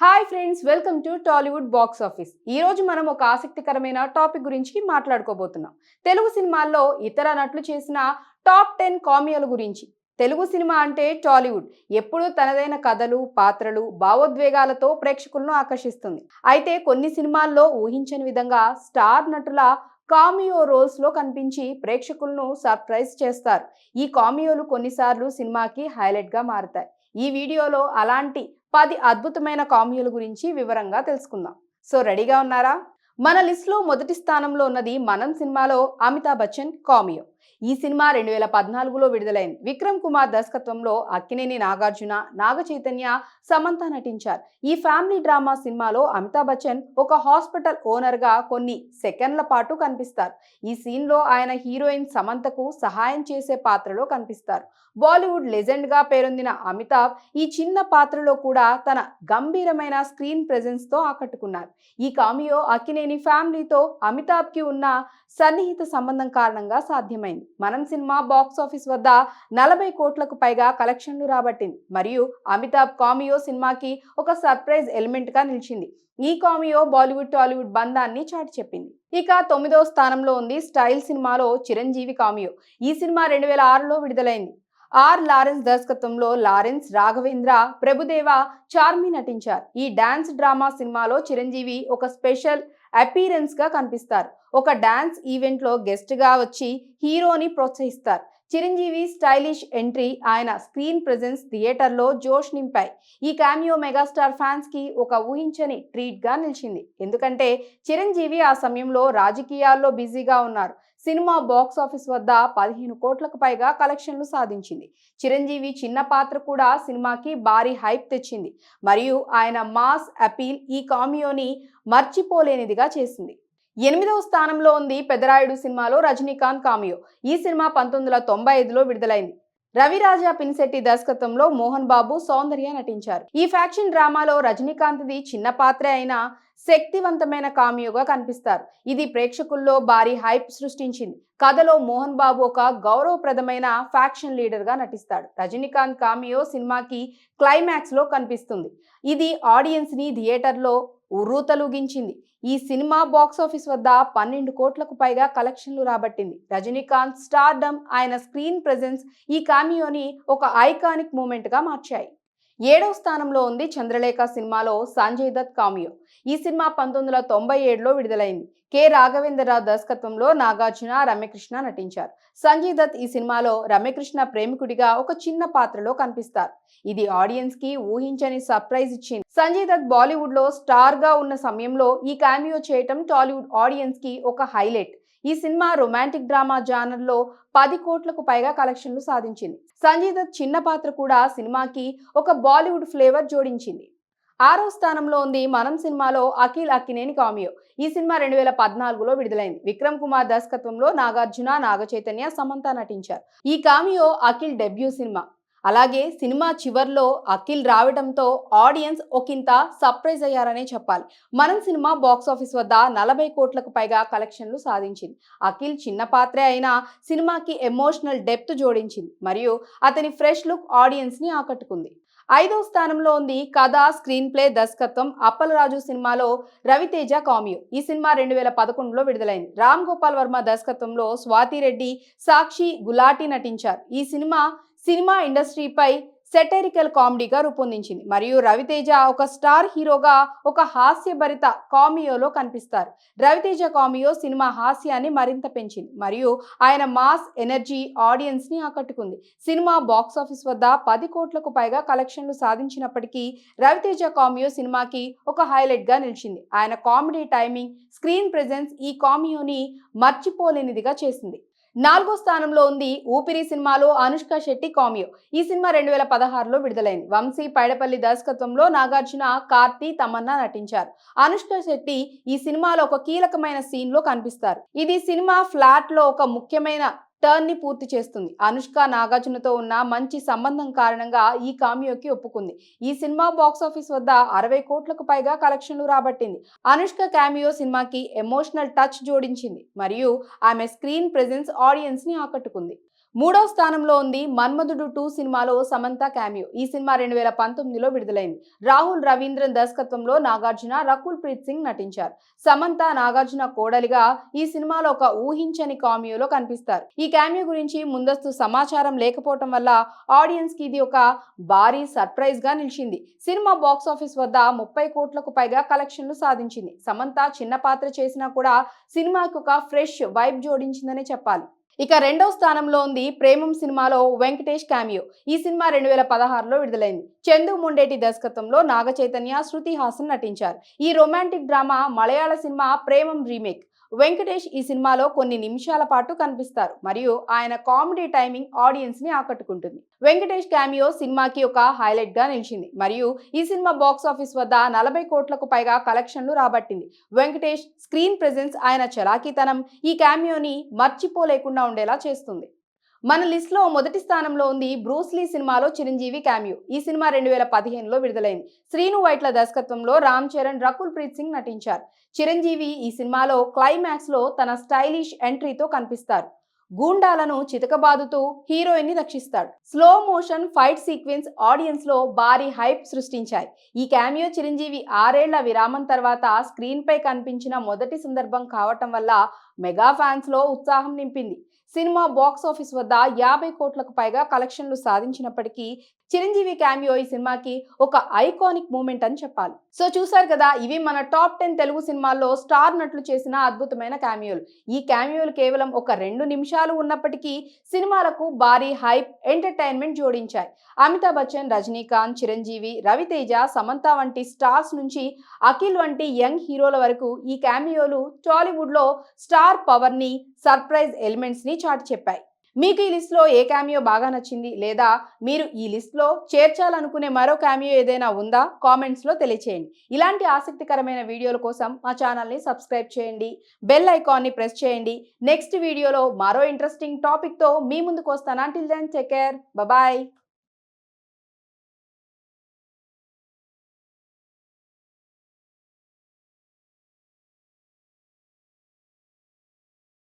Hi friends, welcome to Tollywood box office. ఈ రోజు మనం ఒక ఆసక్తికరమైన టాపిక్ గురించి మాట్లాడుకోబోతున్నాం. తెలుగు సినిమాల్లో ఇతర నటులు చేసిన టాప్ 10 కామియోల గురించి. తెలుగు సినిమా అంటే టాలీవుడ్ ఎప్పుడూ తనదైన కథలు, పాత్రలు, భావోద్వేగాలతో ప్రేక్షకులను ఆకర్షిస్తుంది. అయితే కొన్ని సినిమాల్లో ఊహించని విధంగా స్టార్ నటుల కామియో రోల్స్ లో కనిపించి ప్రేక్షకులను సర్ప్రైజ్ చేస్తారు. ఈ కామియోలు కొన్నిసార్లు సినిమాకి హైలైట్ గా మారతాయి. ఈ వీడియోలో అలాంటి 10 అద్భుతమైన కామియోల గురించి వివరంగా తెలుసుకుందాం. సో రెడీగా ఉన్నారా? మన లిస్ట్ లో మొదటి స్థానంలో ఉన్నది మనం సినిమాలో అమితాబ్ బచ్చన్ కామియో. ఈ సినిమా 2014లో విడుదలైంది. విక్రమ్ కుమార్ దర్శకత్వంలో అక్కినేని నాగార్జున, నాగ చైతన్య, సమంత నటించారు. ఈ ఫ్యామిలీ డ్రామా సినిమాలో అమితాబ్ బచ్చన్ ఒక హాస్పిటల్ ఓనర్ గా కొన్ని సెకండ్ల పాటు కనిపిస్తారు. ఈ సీన్ లో ఆయన హీరోయిన్ సమంతకు సహాయం చేసే పాత్రలో కనిపిస్తారు. బాలీవుడ్ లెజెండ్ గా పేరొందిన అమితాబ్ ఈ చిన్న పాత్రలో కూడా తన గంభీరమైన స్క్రీన్ ప్రెజెన్స్ తో ఆకట్టుకున్నారు. ఈ కామియో అక్కినేని ఫ్యామిలీతో అమితాబ్ కి ఉన్న సన్నిహిత సంబంధం కారణంగా సాధ్యమైంది. మనం సినిమా బాక్స్ ఆఫీస్ వద్ద 40 కోట్లకు పైగా కలెక్షన్లు రాబట్టింది మరియు అమితాబ్ కామియో సినిమాకి ఒక సర్ప్రైజ్ ఎలిమెంట్ గా నిలిచింది. ఈ కామియో బాలీవుడ్ టాలీవుడ్ బంధాన్ని చాటి చెప్పింది. ఇక 9వ స్థానంలో ఉంది స్టైల్ సినిమాలో చిరంజీవి కామియో. ఈ సినిమా 2006లో విడుదలైంది. లారెన్స్ దర్శకత్వంలో లారెన్స్, రాఘవేంద్ర, ప్రభుదేవ, చార్మి నటించారు. ఈ డాన్స్ డ్రామా సినిమాలో చిరంజీవి ఒక స్పెషల్ అపీరెన్స్ గా కనిపిస్తారు. ఒక డాన్స్ ఈవెంట్ లో గెస్ట్ గా వచ్చి హీరోని ప్రోత్సహిస్తారు. చిరంజీవి స్టైలిష్ ఎంట్రీ, ఆయన స్క్రీన్ ప్రెజెన్స్ థియేటర్లో జోష్ నింపాయి. ఈ కామియో మెగాస్టార్ ఫ్యాన్స్ కి ఒక ఊహించని ట్రీట్ గా నిలిచింది. ఎందుకంటే చిరంజీవి ఆ సమయంలో రాజకీయాల్లో బిజీగా ఉన్నారు. సినిమా బాక్స్ ఆఫీస్ వద్ద 15 కోట్లకు పైగా కలెక్షన్లు సాధించింది. చిరంజీవి చిన్న పాత్ర కూడా సినిమాకి భారీ హైప్ తెచ్చింది మరియు ఆయన మాస్ అపీల్ ఈ కామియోని మర్చిపోలేనిదిగా చేసింది. 8వ స్థానంలో ఉంది పెదరాయుడు సినిమాలో రజనీకాంత్ కామియో. ఈ సినిమా 1995లో విడుదలైంది. రవిరాజా పినిశెట్టి దర్శకత్వంలో మోహన్ బాబు, సౌందర్య నటించారు. ఈ ఫ్యాక్షన్ డ్రామాలో రజనీకాంత్ది చిన్న పాత్రే అయినా శక్తివంతమైన కామియోగా కనిపిస్తారు. ఇది ప్రేక్షకుల్లో భారీ హైప్ సృష్టించింది. కథలో మోహన్ బాబు ఒక గౌరవప్రదమైన ఫ్యాక్షన్ లీడర్ గా నటిస్తాడు. రజనీకాంత్ కామియో సినిమాకి క్లైమాక్స్ లో కనిపిస్తుంది. ఇది ఆడియన్స్ ని థియేటర్లో ఉర్రూతలూగించింది. ఈ సినిమా బాక్స్ ఆఫీస్ వద్ద 12 కోట్లకు పైగా కలెక్షన్లు రాబట్టింది. రజనీకాంత్ స్టార్డమ్, ఆయన స్క్రీన్ ప్రెజెన్స్ ఈ కామియోని ఒక ఐకానిక్ మూమెంట్ గా మార్చాయి. 7వ స్థానంలో ఉంది చంద్రలేఖ సినిమాలో సంజయ్ దత్ కామియో. ఈ సినిమా 1997లో విడుదలైంది. రాఘవేంద్రరావు దర్శకత్వంలో నాగార్జున, రమ్యకృష్ణ నటించారు. సంజయ్ దత్ ఈ సినిమాలో రమ్యకృష్ణ ప్రేమికుడిగా ఒక చిన్న పాత్రలో కనిపిస్తారు. ఇది ఆడియన్స్ కి ఊహించని సర్ప్రైజ్ ఇచ్చింది. సంజయ్ దత్ బాలీవుడ్ లో స్టార్ గా ఉన్న సమయంలో ఈ కామియో చేయటం టాలీవుడ్ ఆడియన్స్ కి ఒక హైలైట్. ఈ సినిమా రొమాంటిక్ డ్రామా జానర్ లో 10 కోట్లకు పైగా కలెక్షన్లు సాధించింది. సంజయ్ దత్ చిన్న పాత్ర కూడా సినిమాకి ఒక బాలీవుడ్ ఫ్లేవర్ జోడించింది. 6వ స్థానంలో ఉంది మనం సినిమాలో అఖిల్ అక్కినేని కామియో. ఈ సినిమా 2014లో విడుదలైంది. విక్రమ్ కుమార్ దర్శకత్వంలో నాగార్జున, నాగ చైతన్య, సమంత నటించారు. ఈ కామియో అఖిల్ డెబ్యూ సినిమా. అలాగే సినిమా చివర్లో అఖిల్ రావడంతో ఆడియన్స్ ఒకంత సర్ప్రైజ్ అయ్యారనే చెప్పాలి. మనం సినిమా బాక్స్ ఆఫీస్ వద్ద 40 కోట్లకు పైగా కలెక్షన్లు సాధించింది. అఖిల్ చిన్న పాత్రే అయినా సినిమాకి ఎమోషనల్ డెప్త్ జోడించింది మరియు అతని ఫ్రెష్ లుక్ ఆడియన్స్ ని ఆకట్టుకుంది. 5వ స్థానంలో ఉంది కథ, స్క్రీన్ ప్లే, దర్శకత్వం అప్పలరాజు సినిమాలో రవితేజ కామియో. ఈ సినిమా 2011లో విడుదలైంది. రామ్ గోపాల్ వర్మ దర్శకత్వంలో స్వాతి రెడ్డి, సాక్షి గులాటి నటించారు. ఈ సినిమా ఇండస్ట్రీపై సెటైరికల్ కామెడీగా రూపొందించింది మరియు రవితేజ ఒక స్టార్ హీరోగా ఒక హాస్యభరిత కామియోలో కనిపిస్తారు. రవితేజ కామియో సినిమా హాస్యాన్ని మరింత పెంచింది మరియు ఆయన మాస్ ఎనర్జీ ఆడియన్స్ ని ఆకట్టుకుంది. సినిమా బాక్స్ ఆఫీస్ వద్ద 10 కోట్లకు పైగా కలెక్షన్లు సాధించినప్పటికీ రవితేజ కామియో సినిమాకి ఒక హైలైట్ గా నిలిచింది. ఆయన కామెడీ టైమింగ్, స్క్రీన్ ప్రెజెన్స్ ఈ కామియోని మర్చిపోలేనిదిగా చేసింది. 4వ స్థానంలో ఉంది ఊపిరి సినిమాలో అనుష్క శెట్టి కామియో. ఈ సినిమా 2016లో విడుదలైంది. వంశీ పైడపల్లి దర్శకత్వంలో నాగార్జున, కార్తీ, తమన్నా నటించారు. అనుష్క శెట్టి ఈ సినిమాలో ఒక కీలకమైన సీన్ లో కనిపిస్తారు. ఇది సినిమా ఫ్లాట్ లో ఒక ముఖ్యమైన టర్న్ ని పూర్తి చేస్తుంది. అనుష్క నాగార్జునతో ఉన్న మంచి సంబంధం కారణంగా ఈ కామియోకి ఒప్పుకుంది. ఈ సినిమా బాక్స్ ఆఫీస్ వద్ద 60 కోట్లకు పైగా కలెక్షన్లు రాబట్టింది. అనుష్క కామియో సినిమాకి ఎమోషనల్ టచ్ జోడించింది మరియు ఆమె స్క్రీన్ ప్రెజెన్స్ ఆడియన్స్ ని ఆకట్టుకుంది. మూడో స్థానంలో ఉంది మన్మధుడు 2 సినిమాలో సమంత క్యామియో. ఈ సినిమా 2019లో విడుదలైంది. రాహుల్ రవీంద్రన్ దర్శకత్వంలో నాగార్జున, రకుల్ ప్రీత్ సింగ్ నటించారు. సమంత నాగార్జున కోడలిగా ఈ సినిమాలో ఒక ఊహించని కామియోలో కనిపిస్తారు. ఈ క్యామియో గురించి ముందస్తు సమాచారం లేకపోవటం వల్ల ఆడియన్స్ కి ఇది ఒక భారీ సర్ప్రైజ్ గా నిలిచింది. సినిమా బాక్స్ ఆఫీస్ వద్ద 30 కోట్లకు పైగా కలెక్షన్లు సాధించింది. సమంత చిన్న పాత్ర చేసినా కూడా సినిమాకి ఒక ఫ్రెష్ వైబ్ జోడించిందనే చెప్పాలి. ఇక రెండో స్థానంలో ఉంది ప్రేమం సినిమాలో వెంకటేష్ క్యామియో. ఈ సినిమా 2016లో విడుదలైంది. చందు మొండేటి దర్శకత్వంలో నాగ చైతన్య, శృతి హాసన్ నటించారు. ఈ రొమాంటిక్ డ్రామా మలయాళ సినిమా ప్రేమం రీమేక్. వెంకటేష్ ఈ సినిమాలో కొన్ని నిమిషాల పాటు కనిపిస్తారు మరియు ఆయన కామెడీ టైమింగ్ ఆడియన్స్ ని ఆకట్టుకుంటుంది. వెంకటేష్ క్యామియో సినిమాకి ఒక హైలైట్ గా నిలిచింది మరియు ఈ సినిమా బాక్స్ ఆఫీస్ వద్ద 40 కోట్లకు పైగా కలెక్షన్లు రాబట్టింది. వెంకటేష్ స్క్రీన్ ప్రెజెన్స్, ఆయన చలాకీతనం ఈ క్యామియోని మర్చిపోలేకుండా ఉండేలా చేస్తుంది. మన లిస్ట్ లో మొదటి స్థానంలో ఉంది బ్రూస్లీ సినిమాలో చిరంజీవి క్యామియో. ఈ సినిమా 2015లో విడుదలైంది. శ్రీను వైట్ల దర్శకత్వంలో రామ్ చరణ్, రకుల్ ప్రీత్ సింగ్ నటించారు. చిరంజీవి ఈ సినిమాలో క్లైమాక్స్ లో తన స్టైలిష్ ఎంట్రీతో కనిపిస్తారు. గూండాలను చితకబాదుతూ హీరోయిన్ ని రక్షిస్తాడు. Slow motion fight sequence audience లో భారీ హైప్ సృష్టించాయి. ఈ క్యామియో చిరంజీవి 6 ఏళ్ల విరామం తర్వాత స్క్రీన్ పై కనిపించిన మొదటి సందర్భం కావటం వల్ల మెగా ఫ్యాన్స్ లో ఉత్సాహం నింపింది. సినిమా బాక్స్ ఆఫీస్ వద్ద 50 కోట్లకు పైగా కలెక్షన్లు సాధించినప్పటికీ చిరంజీవి క్యామియో ఈ సినిమాకి ఒక ఐకానిక్ మూమెంట్ అని చెప్పాలి. సో చూసారు కదా, ఇవి మన టాప్ 10 తెలుగు సినిమాల్లో స్టార్ నటులు చేసిన అద్భుతమైన క్యామియోలు. ఈ క్యామియోలు కేవలం ఒక 2 నిమిషాలు ఉన్నప్పటికీ సినిమాలకు భారీ హైప్, ఎంటర్టైన్మెంట్ జోడించాయి. అమితాబ్ బచ్చన్, రజనీకాంత్, చిరంజీవి, రవితేజ, సమంత వంటి స్టార్స్ నుంచి అఖిల్ వంటి యంగ్ హీరోల వరకు ఈ క్యామియోలు టాలీవుడ్ లో స్టార్ పవర్ ని, సర్ప్రైజ్ ఎలిమెంట్స్ ని చాటి చెప్పాయి. మీకు ఈ లిస్ట్ లో ఏ క్యామియో బాగా నచ్చింది, లేదా మీరు ఈ లిస్ట్ లో చేర్చాలనుకునే మరో క్యామియో ఏదైనా ఉందా? కామెంట్స్ లో తెలియచేయండి. ఇలాంటి ఆసక్తికరమైన వీడియోల కోసం మా ఛానల్ ని సబ్స్క్రైబ్ చేయండి, బెల్ ఐకాన్ ని ప్రెస్ చేయండి. నెక్స్ట్ వీడియోలో మరో ఇంట్రెస్టింగ్ టాపిక్ తో మీ ముందుకు వస్తాను. Until then take care, bye.